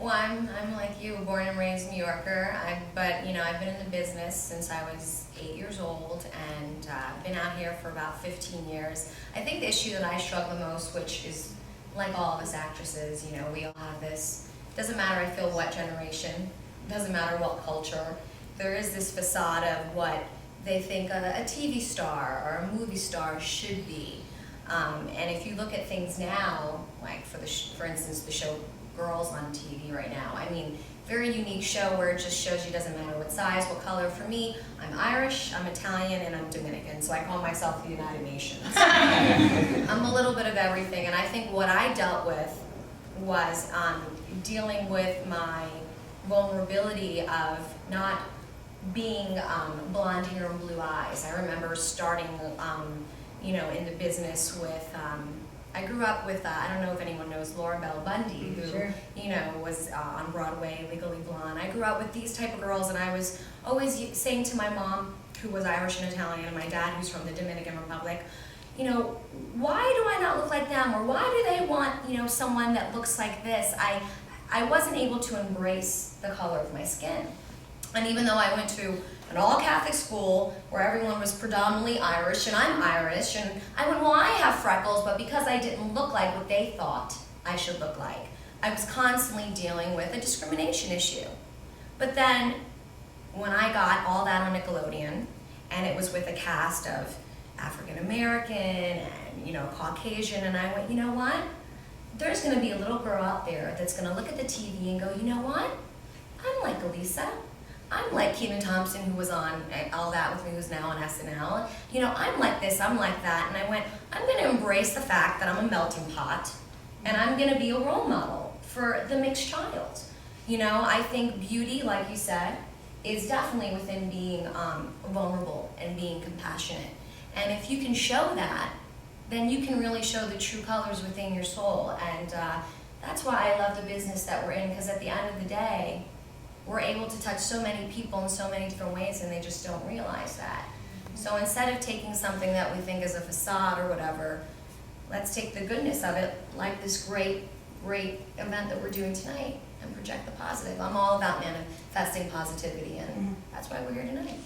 Well, I'm like you, born and raised New Yorker. But you know, I've been in the business since I was 8 years old, and been out here for about 15 years. I think the issue that I struggle the most, which is like all of us actresses, you know, we all have this. Doesn't matter, I feel, what generation. Doesn't matter what culture. There is this facade of what they think a TV star or a movie star should be. And if you look at things now, like for instance, the show Girls on TV right now, I mean, very unique show where it just shows you doesn't matter what size, what color. For me, I'm Irish, I'm Italian, and I'm Dominican, so I call myself the United Nations. I'm a little bit of everything, and I think what I dealt with was dealing with my vulnerability of not being blonde hair and blue eyes. I remember starting, you know, in the business with, I grew up with, I don't know if anyone knows Laura Bell Bundy, who, Sure. you know, was on Broadway, Legally Blonde. I grew up with these type of girls, and I was always saying to my mom, who was Irish and Italian, and my dad, who's from the Dominican Republic, you know, why do I not look like them? Or why do they want, you know, someone that looks like this? I wasn't able to embrace the color of my skin. And even though I went to an all-Catholic school where everyone was predominantly Irish, and I'm Irish, and I went, well, I have freckles, but because I didn't look like what they thought I should look like, I was constantly dealing with a discrimination issue. But then, when I got all that on Nickelodeon, and it was with a cast of African American and, you know, Caucasian, and I went, you know what? There's gonna be a little girl out there that's gonna look at the TV and go, you know what? I'm like Alisa. I'm like Kenan Thompson, who was on All That With Me, who's now on SNL. You know, I'm like this, I'm like that. And I went, I'm gonna embrace the fact that I'm a melting pot, and I'm gonna be a role model for the mixed child. You know, I think beauty, like you said, is definitely within being vulnerable and being compassionate. And if you can show that, then you can really show the true colors within your soul. And that's why I love the business that we're in, because at the end of the day, we're able to touch so many people in so many different ways, and they just don't realize that. So instead of taking something that we think is a facade or whatever, let's take the goodness of it, like this great event that we're doing tonight, and project the positive. I'm all about manifesting positivity, and that's why we're here tonight.